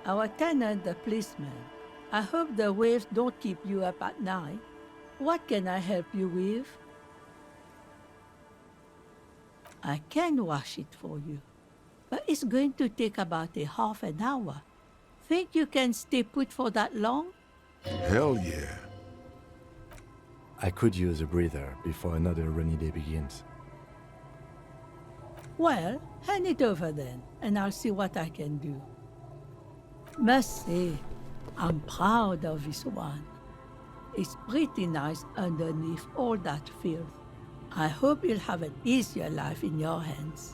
Our tenant, the policeman. I hope the waves don't keep you up at night. What can I help you with? I can wash it for you, but it's going to take about a half an hour. Think you can stay put for that long? Hell yeah. I could use a breather before another rainy day begins. Well, hand it over then, and I'll see what I can do. Must say, I'm proud of this one. It's pretty nice underneath all that filth. I hope you'll have an easier life in your hands.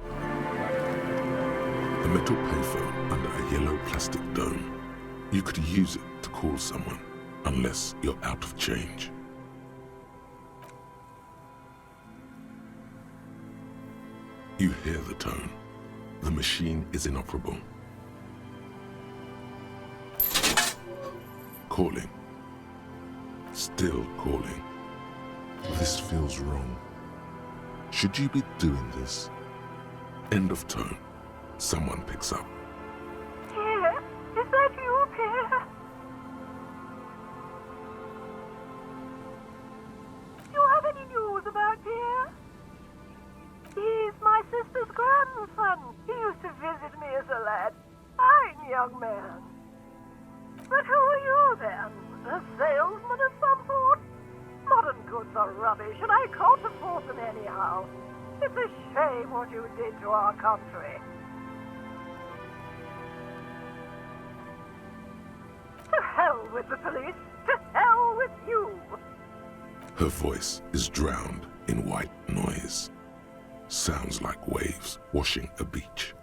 A metal payphone under a yellow plastic dome. You could use it to call someone, unless you're out of change. You hear the tone. The machine is inoperable. Calling. Still calling. This feels wrong. Should you be doing this? End of tone. Someone picks up. Pierre, is that you, Pierre? Do you have any news about Pierre? He's my sister's grandson. He used to visit me as a lad. Fine young man. But who are you then? A salesman of some sort? Modern goods are rubbish, and I can't afford them anyhow. It's a shame what you did to our country. To hell with the police. To hell with you. Her voice is drowned in white noise. Sounds like waves washing a beach,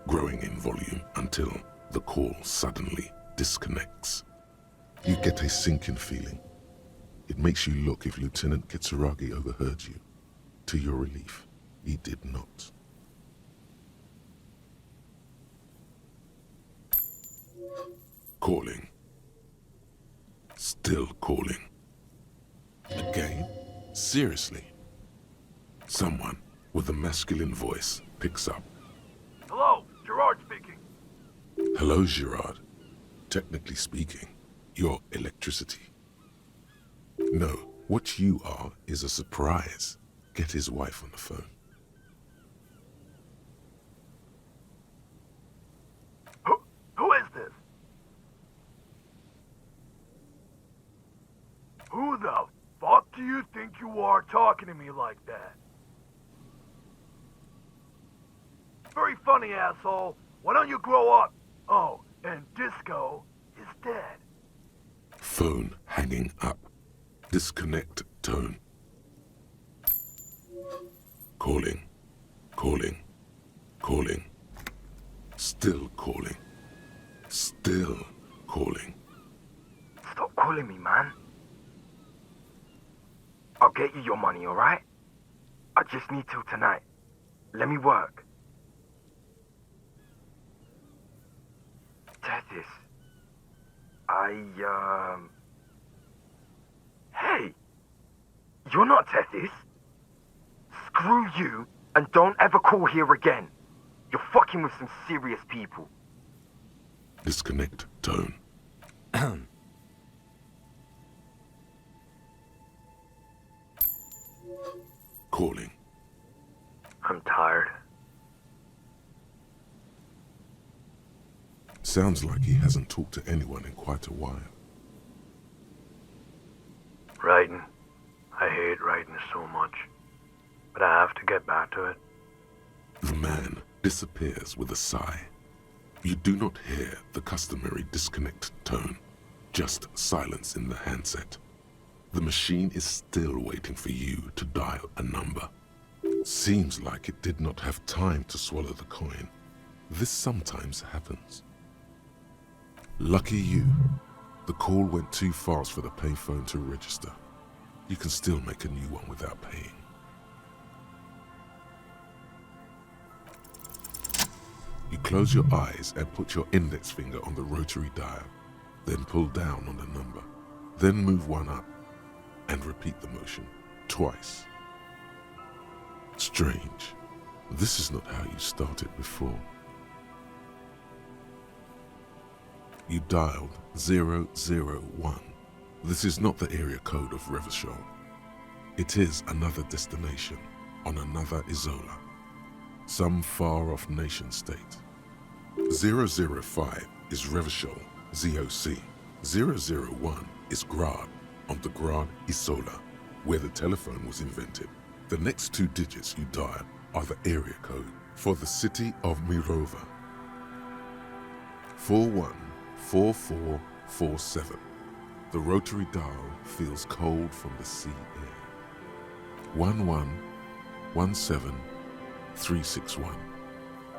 growing in volume until the call suddenly disconnects. You get a sinking feeling. It makes you look if Lieutenant Kitsuragi overheard you. To your relief, he did not. Calling. Still calling. Again? Seriously? Someone with a masculine voice picks up. Hello, Gerard speaking. Hello, Gerard. Technically speaking, you're electricity. No, what you are is a surprise. Get his wife on the phone. Who is this? Who the fuck do you think you are talking to me like that? Very funny, asshole. Why don't you grow up? Oh, and Disco is dead. Phone hanging up. Disconnect tone. Calling. Calling. Calling. Still calling. Still calling. Stop calling me, man. I'll get you your money, alright? I just need till tonight. Let me work. Tethys. Hey! You're not Tethys. Screw you, and don't ever call here again. You're fucking with some serious people. Disconnect tone. Calling. I'm tired. Sounds like he hasn't talked to anyone in quite a while. Writing. I hate writing so much. But I have to get back to it. The man disappears with a sigh. You do not hear the customary disconnect tone, just silence in the handset. The machine is still waiting for you to dial a number. Seems like it did not have time to swallow the coin. This sometimes happens. Lucky you. The call went too fast for the payphone to register. You can still make a new one without paying. You close your eyes and put your index finger on the rotary dial, then pull down on the number, then move one up and repeat the motion. twice. Strange. This is not how you started before. You dialed 001. This is not the area code of Revachol. It is another destination on another Isola, some far-off nation-state. 005 is Revachol, ZOC. 001 is Grad, on the Grad Isola, where the telephone was invented. The next two digits you dial are the area code for the city of Mirova. 414447. The rotary dial feels cold from the sea air. 1117361.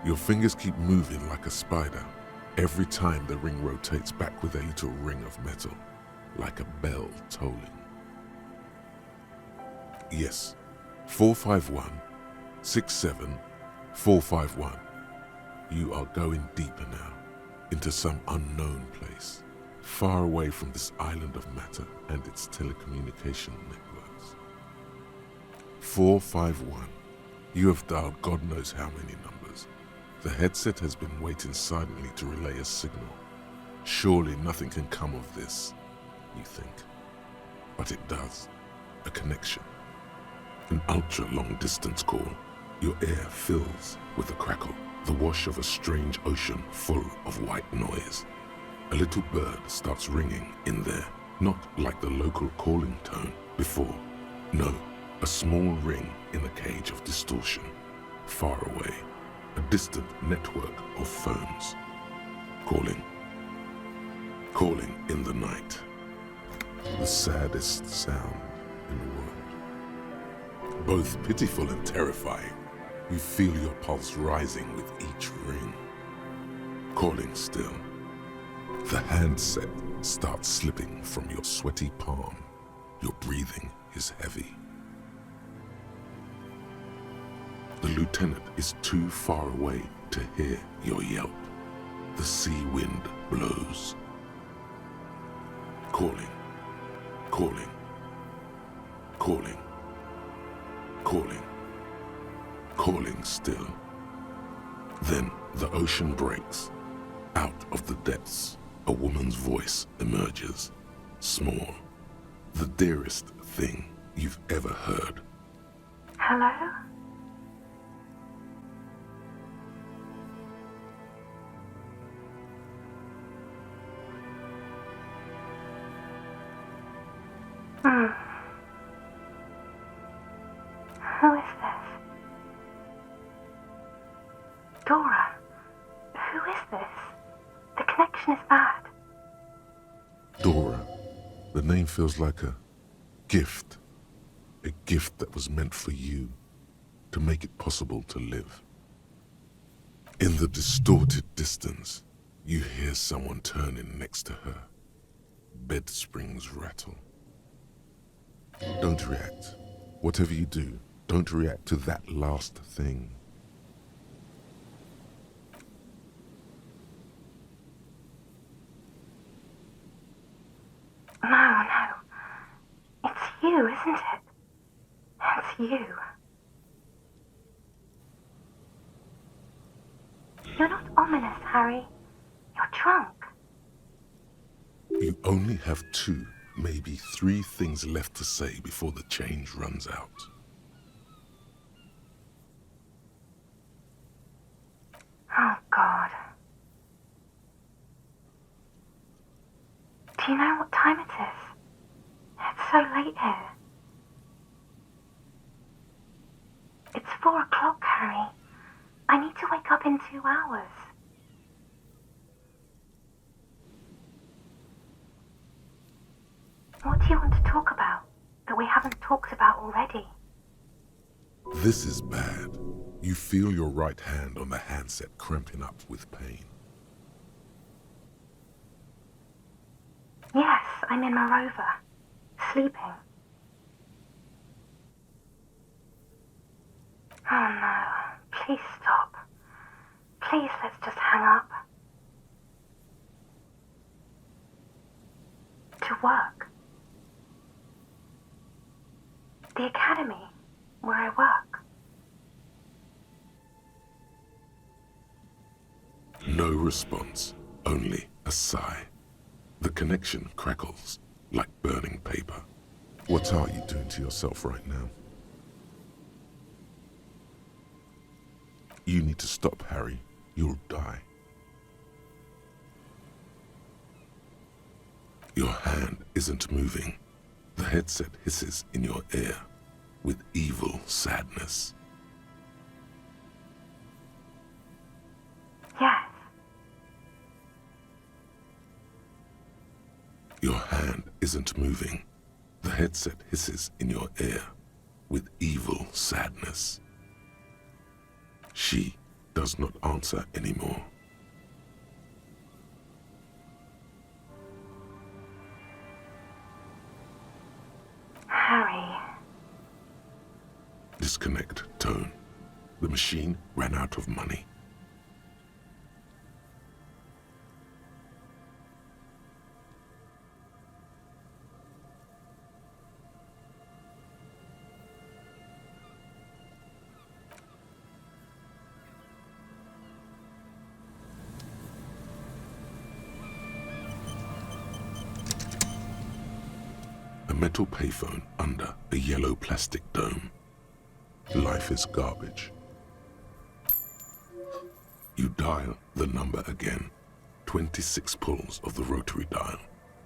Your fingers keep moving like a spider every time the ring rotates back with a little ring of metal, like a bell tolling. Yes, 451-67451. You are going deeper now, into some unknown place, far away from this island of matter and its telecommunication networks. 451. You have dialed God knows how many numbers. The headset has been waiting silently to relay a signal. Surely nothing can come of this, you think. But it does. A connection. An ultra-long distance call. Your air fills with a crackle, the wash of a strange ocean full of white noise. A little bird starts ringing in there, not like the local calling tone before. No, a small ring in a cage of distortion, far away. A distant network of phones. Calling. Calling in the night. The saddest sound in the world. Both pitiful and terrifying. You feel your pulse rising with each ring. Calling still. The handset starts slipping from your sweaty palm. Your breathing is heavy. The lieutenant is too far away to hear your yelp. The sea wind blows. Calling, calling, calling, calling, calling still. Then the ocean breaks. Out of the depths, a woman's voice emerges, small, the dearest thing you've ever heard. Hello? Who is this? Dora, who is this? The connection is bad. Dora. The name feels like a gift that was meant for you, to make it possible to live. In the distorted distance, you hear someone turning next to her. Bed springs rattle. Don't react. Whatever you do, don't react to that last thing. No. It's you, isn't it? It's you. You're not ominous, Harry. You're drunk. You only have 2, maybe 3 things left to say before the change runs out. Oh, God. Do you know what time it is? It's so late here. It's 4 o'clock, Harry. I need to wake up in 2 hours. What do you want to talk about that we haven't talked about already? This is bad. You feel your right hand on the handset cramping up with pain. Yes, I'm in my rover, sleeping. Oh no, please stop. Please, let's just hang up. To work. The academy, where I work. No response, only a sigh. The connection crackles like burning paper. What are you doing to yourself right now? You need to stop, Harry. You'll die. Your hand isn't moving. The headset hisses in your ear with evil sadness. Yes. Your hand isn't moving. The headset hisses in your ear with evil sadness. She does not answer anymore. Harry. Disconnect tone. The machine ran out of money. A metal payphone under a yellow plastic dome. Life is garbage. You dial the number again. 26 pulls of the rotary dial.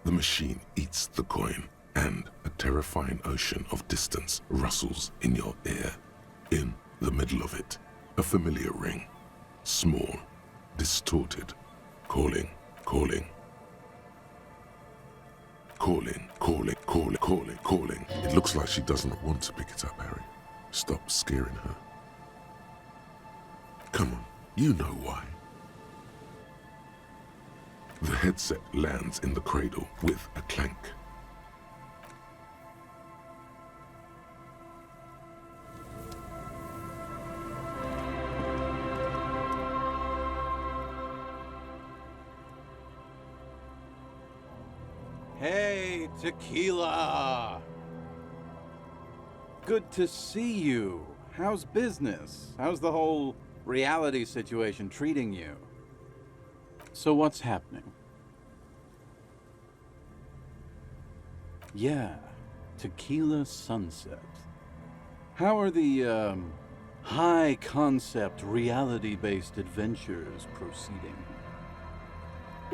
The machine eats the coin, and a terrifying ocean of distance rustles in your ear. In the middle of it, a familiar ring. Small, distorted, calling, calling. Calling, calling, calling, calling, calling. It looks like she doesn't want to pick it up, Harry. Stop scaring her. Come on, you know why. The headset lands in the cradle with a clank. Hey, Tequila! Good to see you. How's business? How's the whole reality situation treating you? So what's happening? Yeah, Tequila Sunset. How are the, high-concept, reality-based adventures proceeding?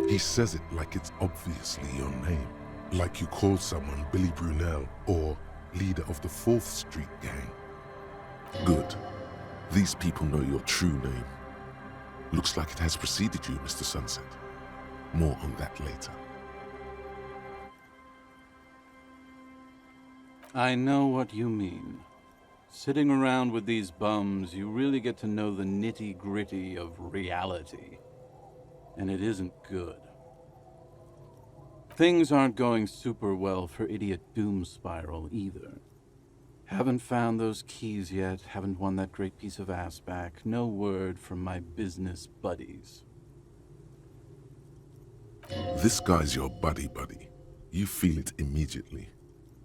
He says it like it's obviously your name. Like you call someone Billy Brunel or leader of the 4th Street gang. Good. These people know your true name. Looks like it has preceded you, Mr. Sunset. More on that later. I know what you mean. Sitting around with these bums, you really get to know the nitty-gritty of reality. And it isn't good. Things aren't going super well for Idiot Doom Spiral either. Haven't found those keys yet, haven't won that great piece of ass back. No word from my business buddies. This guy's your buddy. You feel it immediately.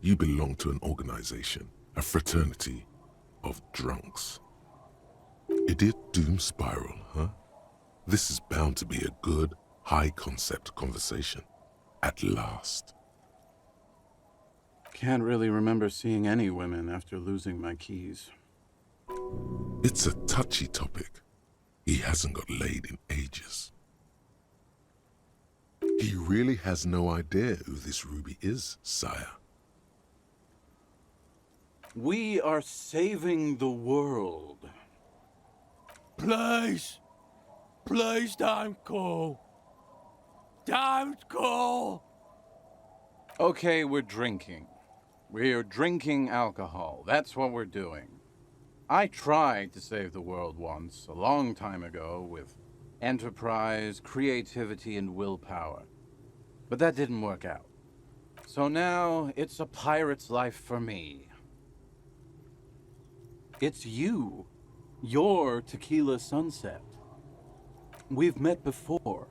You belong to an organization, a fraternity of drunks. Idiot Doom Spiral, huh? This is bound to be a good, high-concept conversation. At last. Can't really remember seeing any women after losing my keys. It's a touchy topic. He hasn't got laid in ages. He really has no idea who this Ruby is, sire. We are saving the world. Please! Please don't go! Don't go! Okay, we're drinking. We're drinking alcohol. That's what we're doing. I tried to save the world once, a long time ago, with enterprise, creativity, and willpower. But that didn't work out. So now, it's a pirate's life for me. It's you. You're Tequila Sunset. We've met before.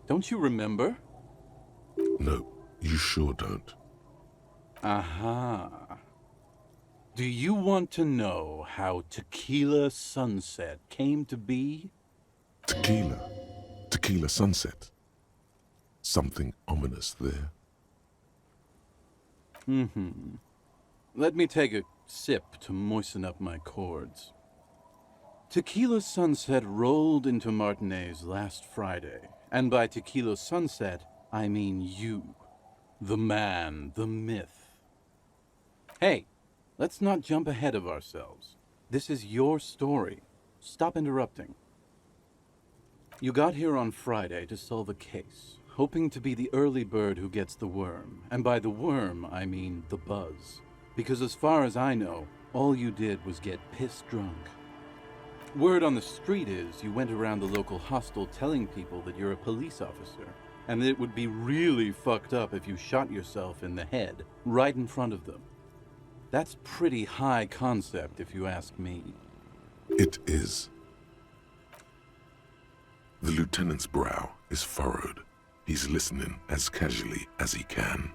Don't you remember? No, you sure don't. Aha. Do you want to know how Tequila Sunset came to be? Tequila sunset. Something ominous there. Let me take a sip to moisten up my chords. Tequila Sunset rolled into Martinez last Friday, and by Tequila Sunset, I mean you. The man, the myth. Hey, let's not jump ahead of ourselves. This is your story. Stop interrupting. You got here on Friday to solve a case, hoping to be the early bird who gets the worm. And by the worm, I mean the buzz. Because as far as I know, all you did was get piss drunk. Word on the street is you went around the local hostel telling people that you're a police officer, and that it would be really fucked up if you shot yourself in the head, right in front of them. That's pretty high concept, if you ask me. It is. The lieutenant's brow is furrowed. He's listening as casually as he can.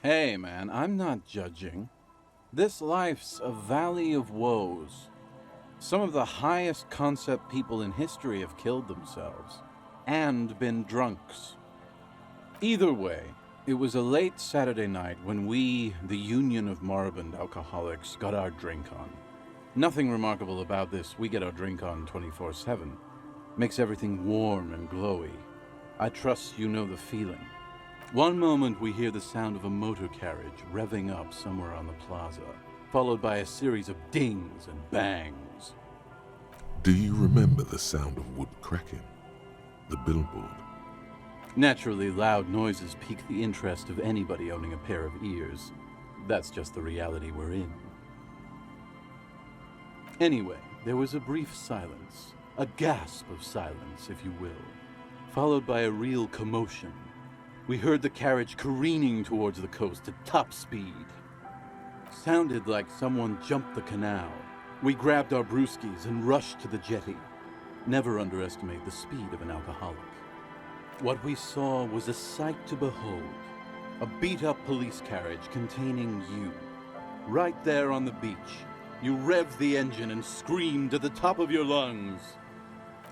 Hey, man, I'm not judging. This life's a valley of woes. Some of the highest concept people in history have killed themselves, and been drunks. Either way, it was a late Saturday night when we, the Union of Moribund Alcoholics, got our drink on. Nothing remarkable about this, we get our drink on 24/7. Makes everything warm and glowy. I trust you know the feeling. One moment we hear the sound of a motor carriage revving up somewhere on the plaza, followed by a series of dings and bangs. Do you remember the sound of wood cracking? The billboard? Naturally, loud noises pique the interest of anybody owning a pair of ears. That's just the reality we're in. Anyway, there was a brief silence, a gasp of silence, if you will, followed by a real commotion. We heard the carriage careening towards the coast at top speed. Sounded like someone jumped the canal. We grabbed our brewskis and rushed to the jetty. Never underestimate the speed of an alcoholic. What we saw was a sight to behold. A beat-up police carriage containing you. Right there on the beach. You revved the engine and screamed at the top of your lungs,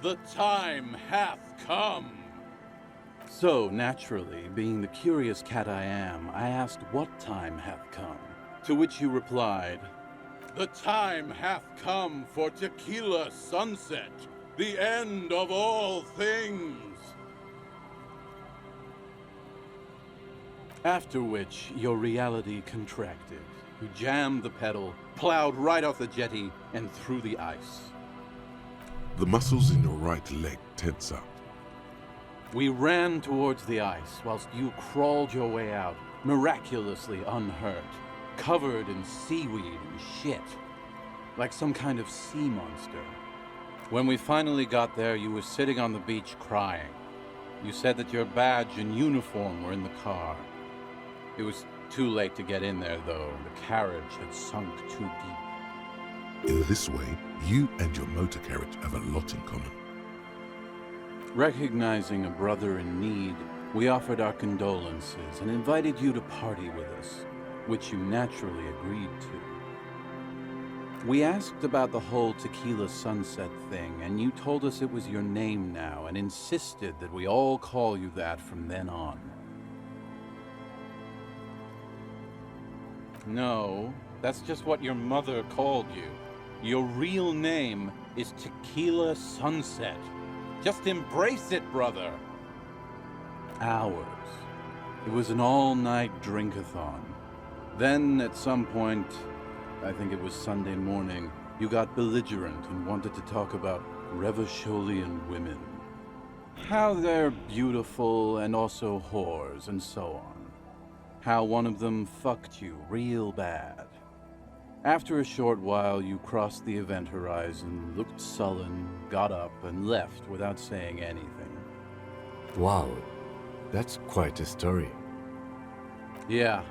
"The time hath come!" So, naturally, being the curious cat I am, I asked what time hath come, to which you replied, "The time hath come for Tequila Sunset, the end of all things." After which, your reality contracted. You jammed the pedal, plowed right off the jetty, and through the ice. The muscles in your right leg tense up. We ran towards the ice whilst you crawled your way out, miraculously unhurt, covered in seaweed and shit, like some kind of sea monster. When we finally got there, you were sitting on the beach crying. You said that your badge and uniform were in the car. It was too late to get in there, though. The carriage had sunk too deep. In this way, you and your motor carriage have a lot in common. Recognizing a brother in need, we offered our condolences and invited you to party with us, which you naturally agreed to. We asked about the whole Tequila Sunset thing, and you told us it was your name now and insisted that we all call you that from then on. No, that's just what your mother called you. Your real name is Tequila Sunset. Just embrace it, brother. Hours. It was an all-night drink-a-thon. Then, at some point, I think it was Sunday morning, you got belligerent and wanted to talk about Revacholian women. How they're beautiful and also whores and so on. How one of them fucked you real bad. After a short while, you crossed the event horizon, looked sullen, got up, and left without saying anything. Wow, that's quite a story. Yeah,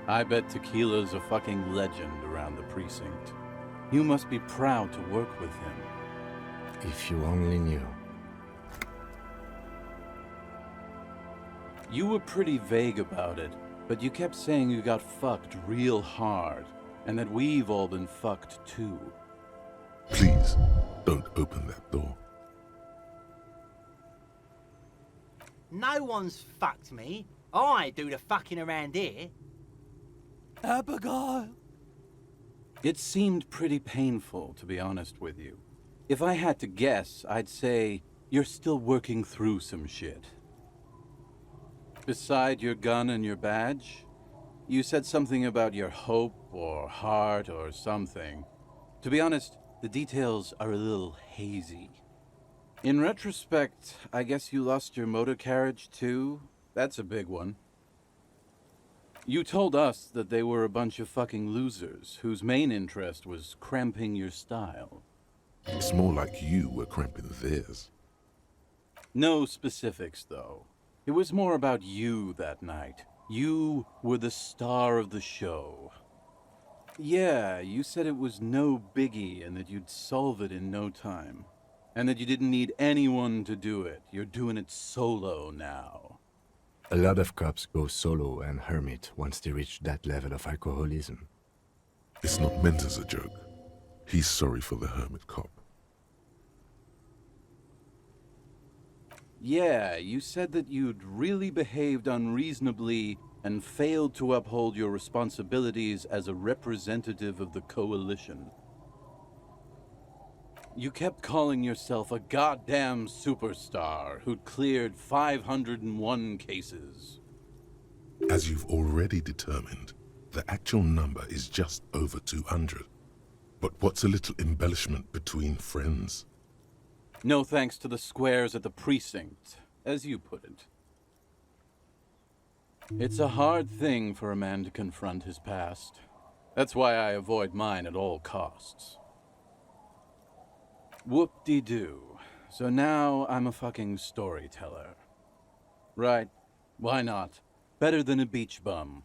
I bet Tequila's a fucking legend around the precinct. You must be proud to work with him. If you only knew. You were pretty vague about it, But you kept saying you got fucked real hard, and that we've all been fucked too. Please, don't open that door. No one's fucked me. I do the fucking around here. Abigail! It seemed pretty painful, to be honest with you. If I had to guess, I'd say you're still working through some shit. Beside your gun and your badge, you said something about your hope or heart or something. To be honest, the details are a little hazy. In retrospect, I guess you lost your motor carriage too? That's a big one. You told us that they were a bunch of fucking losers whose main interest was cramping your style. It's more like you were cramping theirs. No specifics, though. It was more about you that night. You were the star of the show. Yeah, you said it was no biggie and that you'd solve it in no time. And that you didn't need anyone to do it. You're doing it solo now. A lot of cops go solo and hermit once they reach that level of alcoholism. It's not meant as a joke. He's sorry for the hermit cop. Yeah, you said that you'd really behaved unreasonably and failed to uphold your responsibilities as a representative of the coalition. You kept calling yourself a goddamn superstar who'd cleared 501 cases. As you've already determined, the actual number is just over 200. But what's a little embellishment between friends? No thanks to the squares at the precinct, as you put it. It's a hard thing for a man to confront his past. That's why I avoid mine at all costs. Whoop-de-doo. So now I'm a fucking storyteller. Right, why not? Better than a beach bum.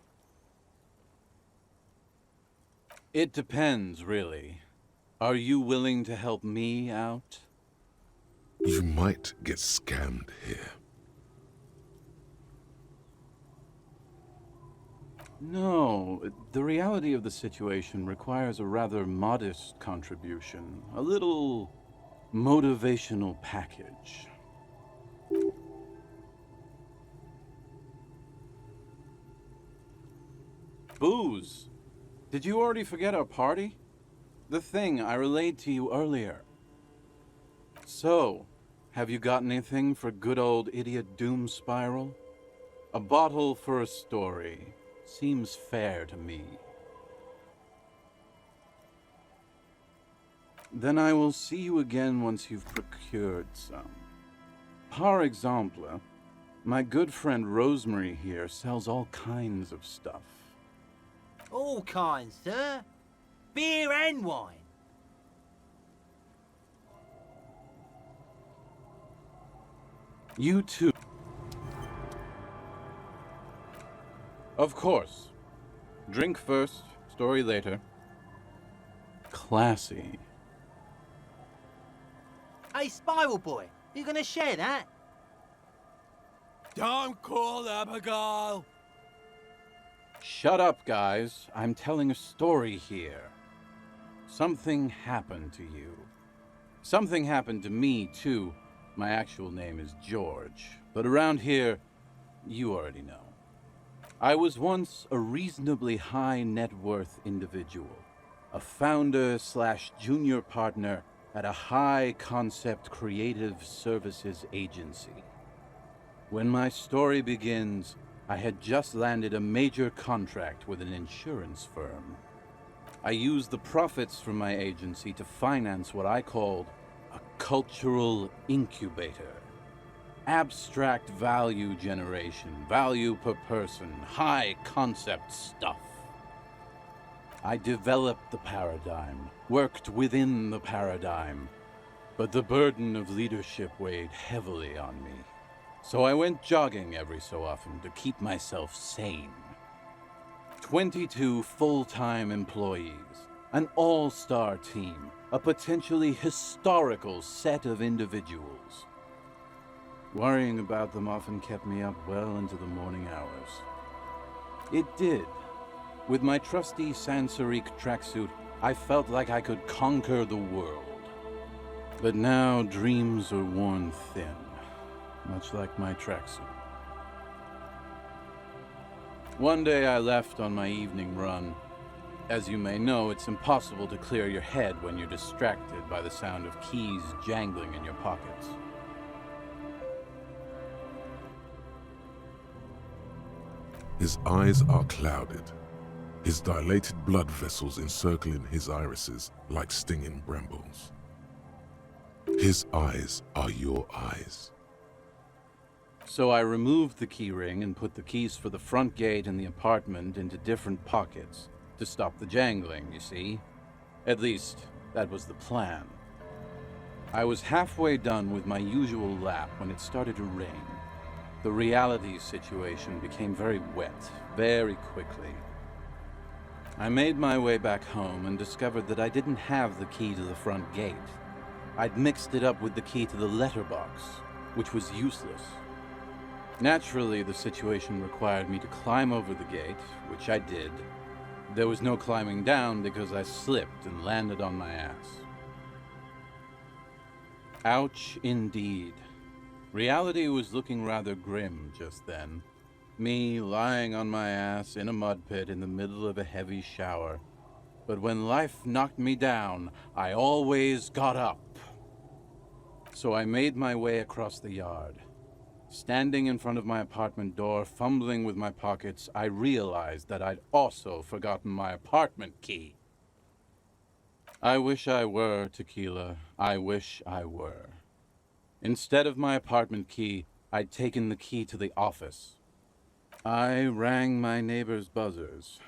It depends, really. Are you willing to help me out? You might get scammed here. No, the reality of the situation requires a rather modest contribution. A little motivational package. Booze. Did you already forget our party? The thing I relayed to you earlier. So, have you got anything for good old idiot Doom Spiral? A bottle for a story. Seems fair to me. Then I will see you again once you've procured some. Par exemple, my good friend Rosemary here sells all kinds of stuff. All kinds, sir. Beer and wine. You too. Of course. Drink first, story later. Classy. Hey, Spiral Boy, you gonna share that? Don't call Abigail! Shut up, guys. I'm telling a story here. Something happened to you. Something happened to me, too. My actual name is George, but around here, you already know. I was once a reasonably high net worth individual, a founder/junior partner at a high concept creative services agency. When my story begins, I had just landed a major contract with an insurance firm. I used the profits from my agency to finance what I called a cultural incubator. Abstract value generation, value per person, high concept stuff. I developed the paradigm, worked within the paradigm, but the burden of leadership weighed heavily on me. So I went jogging every so often to keep myself sane. 22 full-time employees, an all-star team, a potentially historical set of individuals. Worrying about them often kept me up well into the morning hours. It did. With my trusty Sansarique tracksuit, I felt like I could conquer the world. But now dreams are worn thin, much like my tracksuit. One day I left on my evening run. As you may know, it's impossible to clear your head when you're distracted by the sound of keys jangling in your pockets. His eyes are clouded, his dilated blood vessels encircling his irises like stinging brambles. His eyes are your eyes. So I removed the key ring and put the keys for the front gate and the apartment into different pockets to stop the jangling, you see. At least, that was the plan. I was halfway done with my usual lap when it started to rain. The reality situation became very wet, very quickly. I made my way back home and discovered that I didn't have the key to the front gate. I'd mixed it up with the key to the letterbox, which was useless. Naturally, the situation required me to climb over the gate, which I did. There was no climbing down because I slipped and landed on my ass. Ouch, indeed. Reality was looking rather grim just then. Me lying on my ass in a mud pit in the middle of a heavy shower. But when life knocked me down, I always got up. So I made my way across the yard. Standing in front of my apartment door, fumbling with my pockets, I realized that I'd also forgotten my apartment key. I wish I were, Tequila. I wish I were. Instead of my apartment key, I'd taken the key to the office. I rang my neighbors' buzzers.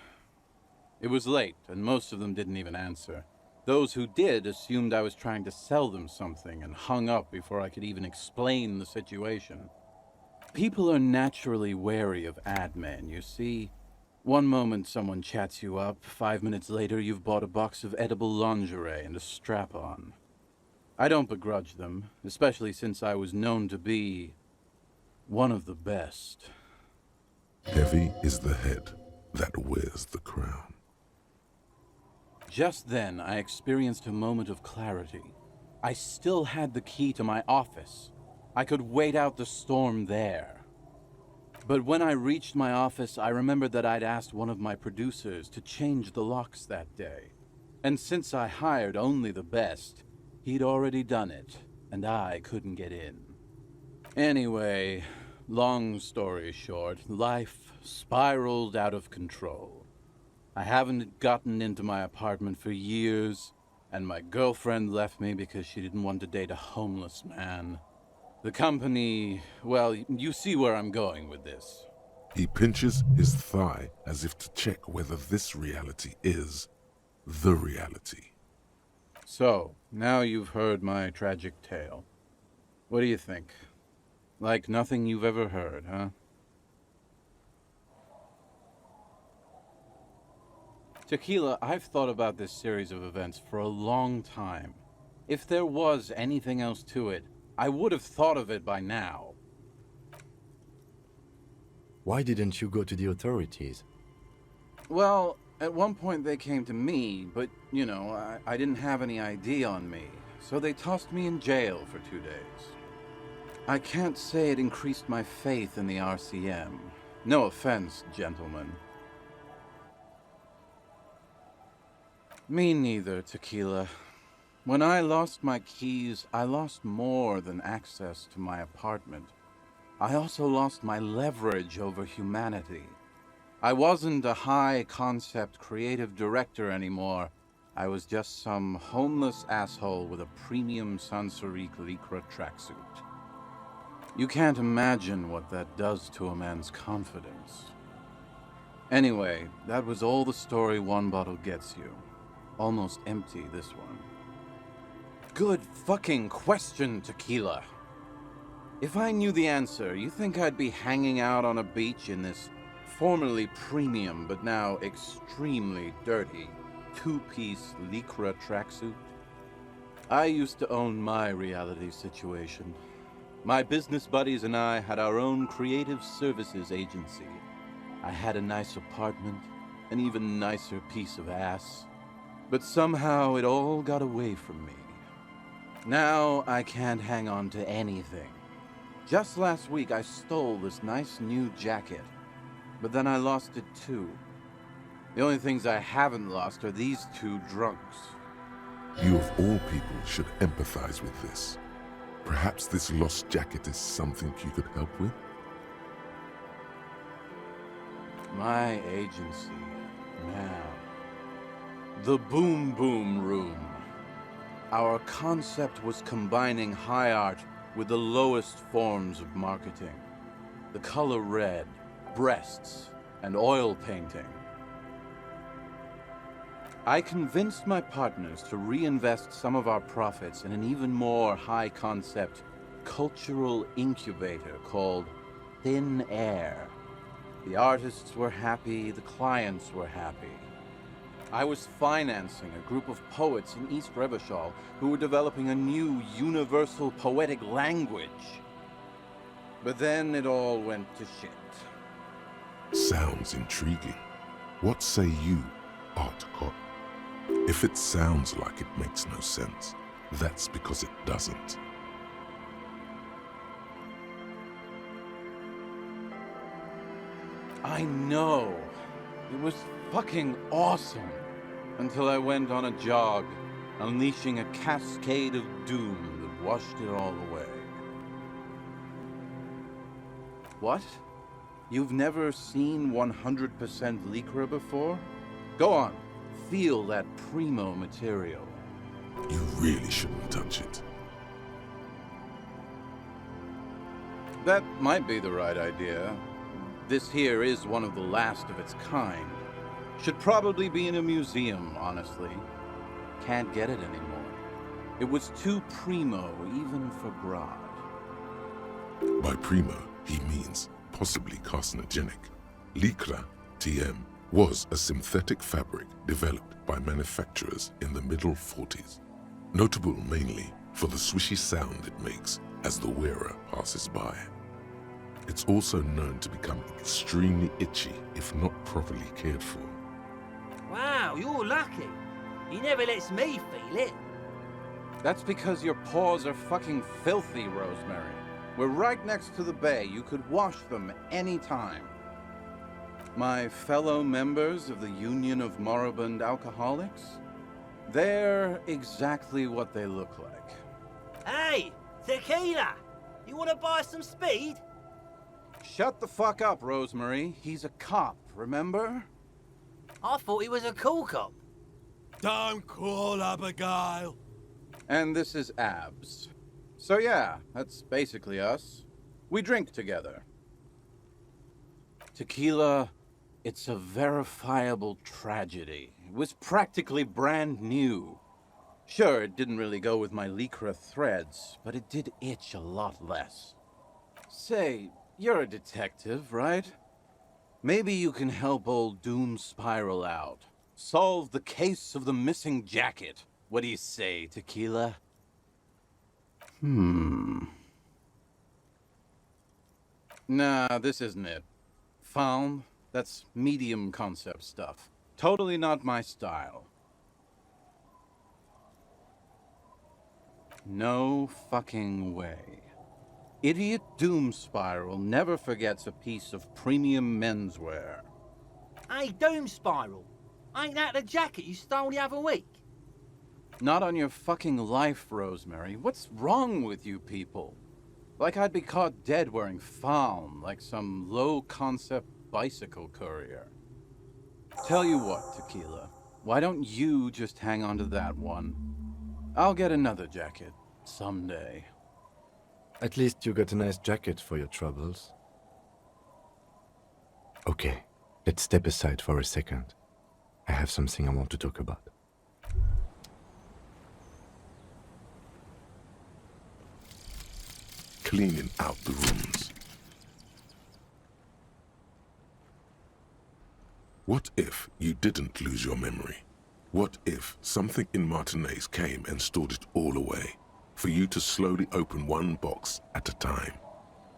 It was late, and most of them didn't even answer. Those who did assumed I was trying to sell them something and hung up before I could even explain the situation. People are naturally wary of ad men, you see. One moment someone chats you up, 5 minutes later you've bought a box of edible lingerie and a strap-on. I don't begrudge them, especially since I was known to be one of the best. Heavy is the head that wears the crown. Just then, I experienced a moment of clarity. I still had the key to my office. I could wait out the storm there. But when I reached my office, I remembered that I'd asked one of my producers to change the locks that day. And since I hired only the best, he'd already done it, and I couldn't get in. Anyway, long story short, life spiraled out of control. I haven't gotten into my apartment for years, and my girlfriend left me because she didn't want to date a homeless man. The company, well, you see where I'm going with this. He pinches his thigh as if to check whether this reality is the reality. So, now you've heard my tragic tale. What do you think? Like nothing you've ever heard, huh? Tequila, I've thought about this series of events for a long time. If there was anything else to it, I would have thought of it by now. Why didn't you go to the authorities? Well, at one point they came to me, but, you know, I didn't have any ID on me, so they tossed me in jail for 2 days. I can't say it increased my faith in the RCM. No offense, gentlemen. Me neither, Tequila. When I lost my keys, I lost more than access to my apartment. I also lost my leverage over humanity. I wasn't a high-concept creative director anymore. I was just some homeless asshole with a premium Sansarique Lycra tracksuit. You can't imagine what that does to a man's confidence. Anyway, that was all the story one bottle gets you. Almost empty, this one. Good fucking question, Tequila. If I knew the answer, you think I'd be hanging out on a beach in this formerly premium but now extremely dirty two-piece Lycra tracksuit? I used to own my reality situation. My business buddies and I had our own creative services agency. I had a nice apartment, an even nicer piece of ass. But somehow it all got away from me. Now I can't hang on to anything. Just last week I stole this nice new jacket, but then I lost it too. The only things I haven't lost are these two drunks. You of all people should empathize with this. Perhaps this lost jacket is something you could help with? My agency, man. The Boom Boom Room. Our concept was combining high art with the lowest forms of marketing. The color red, breasts, and oil painting. I convinced my partners to reinvest some of our profits in an even more high-concept cultural incubator called Thin Air. The artists were happy, the clients were happy. I was financing a group of poets in East Revachol who were developing a new universal poetic language. But then it all went to shit. Sounds intriguing. What say you, Art Cop? If it sounds like it makes no sense, that's because it doesn't. I know. It was fucking awesome. Until I went on a jog, unleashing a cascade of doom that washed it all away. What? You've never seen 100% Lycra before? Go on, feel that primo material. You really shouldn't touch it. That might be the right idea. This here is one of the last of its kind. Should probably be in a museum, honestly. Can't get it anymore. It was too primo, even for Brod. By primo, he means possibly carcinogenic. Lycra, TM, was a synthetic fabric developed by manufacturers in the middle 40s. Notable mainly for the swishy sound it makes as the wearer passes by. It's also known to become extremely itchy if not properly cared for. Wow, you're lucky. He never lets me feel it. That's because your paws are fucking filthy, Rosemary. We're right next to the bay. You could wash them any time. My fellow members of the Union of Moribund Alcoholics? They're exactly what they look like. Hey, tequila! You want to buy some speed? Shut the fuck up, Rosemary. He's a cop, remember? I thought he was a cool cop. Don't call Abigail. And this is Abs. So yeah, that's basically us. We drink together. Tequila, it's a verifiable tragedy. It was practically brand new. Sure, it didn't really go with my Lycra threads, but it did itch a lot less. Say, you're a detective, right? Maybe you can help old Doom Spiral out. Solve the case of the missing jacket. What do you say, Tequila? Nah, this isn't it. Found? That's medium concept stuff. Totally not my style. No fucking way. Idiot Doom Spiral never forgets a piece of premium menswear. Hey, Doom Spiral. Ain't that the jacket you stole the other week? Not on your fucking life, Rosemary. What's wrong with you people? Like I'd be caught dead wearing fawn, like some low-concept bicycle courier. Tell you what, Tequila. Why don't you just hang on to that one? I'll get another jacket someday. At least you got a nice jacket for your troubles. Okay, let's step aside for a second. I have something I want to talk about. Cleaning out the rooms. What if you didn't lose your memory? What if something in Martinez came and stored it all away, for you to slowly open one box at a time,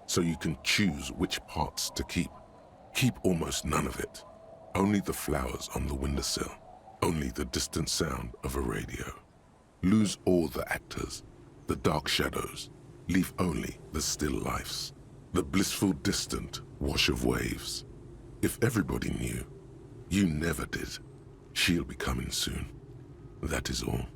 so you can choose which parts to keep? Keep almost none of it. Only the flowers on the windowsill. Only the distant sound of a radio. Lose all the actors, the dark shadows. Leave only the still lifes. The blissful distant wash of waves. If everybody knew, you never did. She'll be coming soon. That is all.